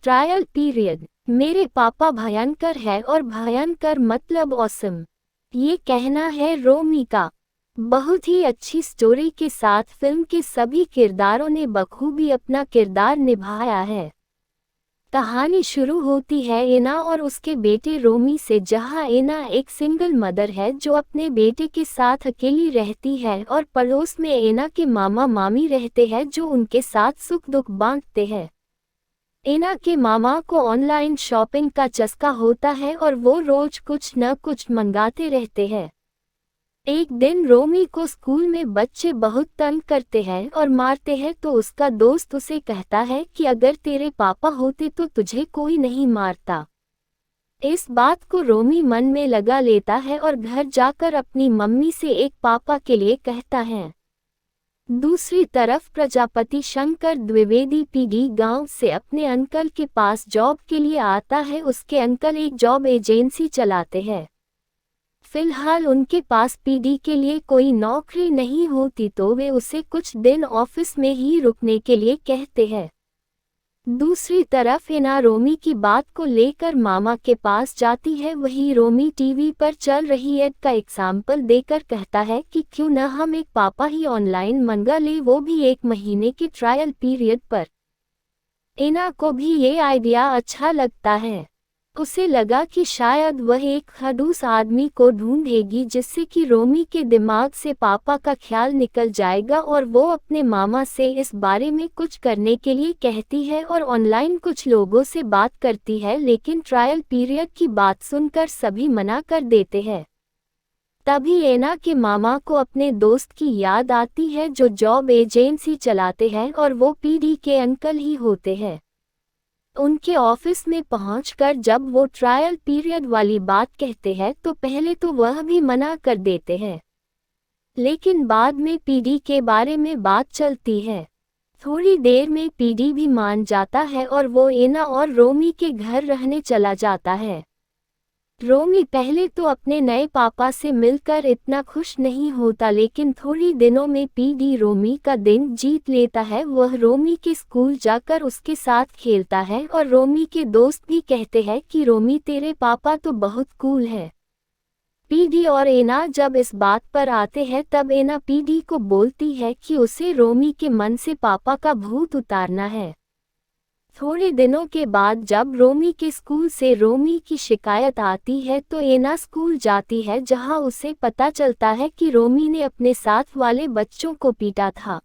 Trial period. मेरे पापा भयंकर है और भयंकर मतलब ऑसम। ये कहना है रोमी का। बहुत ही अच्छी स्टोरी के साथ फिल्म के सभी किरदारों ने बखूबी अपना किरदार निभाया है। कहानी शुरू होती है एना और उसके बेटे रोमी से, जहां एना एक सिंगल मदर है जो अपने बेटे के साथ अकेली रहती है और पड़ोस में एना के मामा मामी रहते हैं जो उनके साथ सुख दुख बांटते हैं। एना के मामा को ऑनलाइन शॉपिंग का चस्का होता है और वो रोज कुछ न कुछ मंगाते रहते हैं। एक दिन रोमी को स्कूल में बच्चे बहुत तंग करते हैं और मारते हैं, तो उसका दोस्त उसे कहता है कि अगर तेरे पापा होते तो तुझे कोई नहीं मारता। इस बात को रोमी मन में लगा लेता है और घर जाकर अपनी मम्मी से एक पापा के लिए कहता है। दूसरी तरफ प्रजापति शंकर द्विवेदी पीडी गांव से अपने अंकल के पास जॉब के लिए आता है। उसके अंकल एक जॉब एजेंसी चलाते हैं। फिलहाल उनके पास पीडी के लिए कोई नौकरी नहीं होती, तो वे उसे कुछ दिन ऑफिस में ही रुकने के लिए कहते हैं। दूसरी तरफ एना रोमी की बात को लेकर मामा के पास जाती है। वही रोमी टीवी पर चल रही ऐड का एग्जाम्पल देकर कहता है कि क्यों न हम एक पापा ही ऑनलाइन मंगा ले, वो भी 1 महीने के ट्रायल पीरियड पर। एना को भी ये आइडिया अच्छा लगता है। उसे लगा कि शायद वह एक खड़ूस आदमी को ढूंढेगी जिससे कि रोमी के दिमाग से पापा का ख्याल निकल जाएगा, और वो अपने मामा से इस बारे में कुछ करने के लिए कहती है और ऑनलाइन कुछ लोगों से बात करती है, लेकिन ट्रायल पीरियड की बात सुनकर सभी मना कर देते हैं। तभी एना के मामा को अपने दोस्त की याद आती है जो जॉब एजेंसी चलाते हैं और वो पीडी के अंकल ही होते हैं। उनके ऑफिस में पहुंचकर जब वो ट्रायल पीरियड वाली बात कहते हैं तो पहले तो वह भी मना कर देते हैं, लेकिन बाद में पीडी के बारे में बात चलती है। थोड़ी देर में पीडी भी मान जाता है और वो एना और रोमी के घर रहने चला जाता है। रोमी पहले तो अपने नए पापा से मिलकर इतना खुश नहीं होता, लेकिन थोड़ी दिनों में पीडी रोमी का दिन जीत लेता है। वह रोमी के स्कूल जाकर उसके साथ खेलता है और रोमी के दोस्त भी कहते हैं कि रोमी तेरे पापा तो बहुत कूल है। पीडी और एना जब इस बात पर आते हैं तब एना पीडी को बोलती है कि उसे रोमी के मन से पापा का भूत उतारना है। थोड़े दिनों के बाद जब रोमी के स्कूल से रोमी की शिकायत आती है तो एना स्कूल जाती है, जहां उसे पता चलता है कि रोमी ने अपने साथ वाले बच्चों को पीटा था।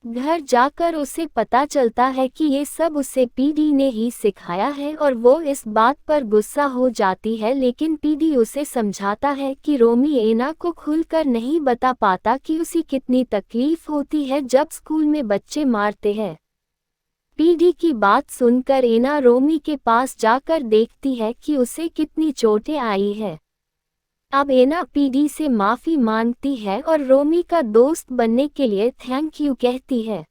घर जाकर उसे पता चलता है कि ये सब उसे पीडी ने ही सिखाया है और वो इस बात पर गुस्सा हो जाती है, लेकिन पीडी उसे समझाता है कि रोमी एना को खुलकर नहीं बता पाता कि उसे कितनी तकलीफ होती है जब स्कूल में बच्चे मारते हैं। पीडी की बात सुनकर एना रोमी के पास जाकर देखती है कि उसे कितनी चोटें आई है। अब एना पीडी से माफी मांगती है और रोमी का दोस्त बनने के लिए थैंक यू कहती है।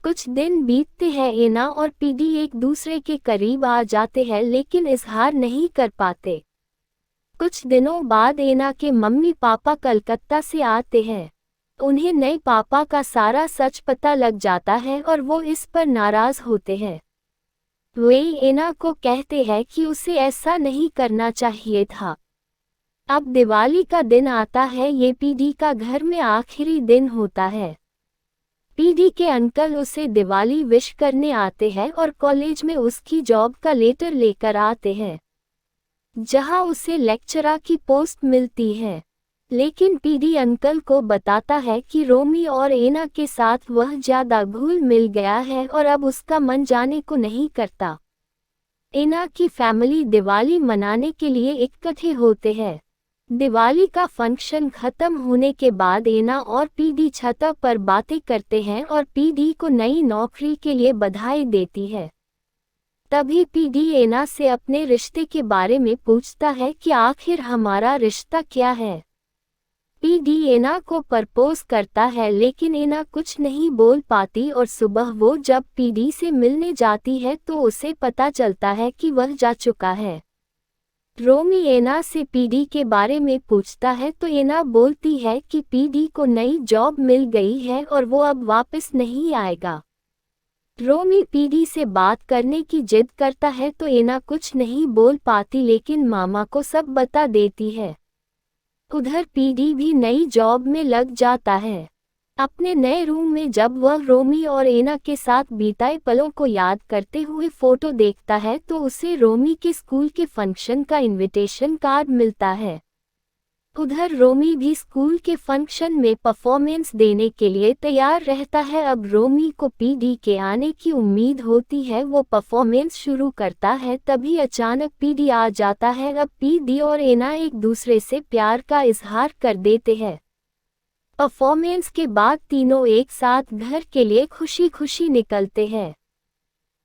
कुछ दिन बीतते हैं, एना और पीडी एक दूसरे के करीब आ जाते हैं, लेकिन इजहार नहीं कर पाते। कुछ दिनों बाद एना के मम्मी पापा कलकत्ता से आते हैं। उन्हें नए पापा का सारा सच पता लग जाता है और वो इस पर नाराज होते हैं। वे एना को कहते हैं कि उसे ऐसा नहीं करना चाहिए था। अब दिवाली का दिन आता है। ये पीडी का घर में आखिरी दिन होता है। पीडी के अंकल उसे दिवाली विश करने आते हैं और कॉलेज में उसकी जॉब का लेटर लेकर आते हैं, जहां उसे लेक्चरर की पोस्ट मिलती है। लेकिन पीडी अंकल को बताता है कि रोमी और एना के साथ वह ज्यादा घुल मिल गया है और अब उसका मन जाने को नहीं करता। एना की फैमिली दिवाली मनाने के लिए इकट्ठे होते हैं। दिवाली का फंक्शन खत्म होने के बाद एना और पीडी छत पर बातें करते हैं और पीडी को नई नौकरी के लिए बधाई देती है। तभी पीडी एना से अपने रिश्ते के बारे में पूछता है कि आखिर हमारा रिश्ता क्या है। पीडी एना को प्रपोज करता है, लेकिन एना कुछ नहीं बोल पाती और सुबह वो जब पीडी से मिलने जाती है तो उसे पता चलता है कि वह जा चुका है। रोमी एना से पीडी के बारे में पूछता है तो एना बोलती है कि पीडी को नई जॉब मिल गई है और वो अब वापस नहीं आएगा। रोमी पीडी से बात करने की जिद करता है तो एना कुछ नहीं बोल पाती लेकिन मामा को सब बता देती है। उधर पीडी भी नई जॉब में लग जाता है। अपने नए रूम में जब वह रोमी और एना के साथ बीताए पलों को याद करते हुए फोटो देखता है तो उसे रोमी के स्कूल के फंक्शन का इनविटेशन कार्ड मिलता है। उधर रोमी भी स्कूल के फंक्शन में परफॉर्मेंस देने के लिए तैयार रहता है। अब रोमी को पीडी के आने की उम्मीद होती है, वो परफॉर्मेंस शुरू करता है तभी अचानक पीडी आ जाता है। अब पीडी और एना एक दूसरे से प्यार का इजहार कर देते हैं। परफॉर्मेंस के बाद तीनों एक साथ घर के लिए खुशी खुशी निकलते हैं।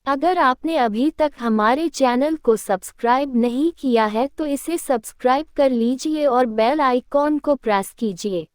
अगर आपने अभी तक हमारे चैनल को सब्सक्राइब नहीं किया है तो इसे सब्सक्राइब कर लीजिए और बेल आइकॉन को प्रेस कीजिए।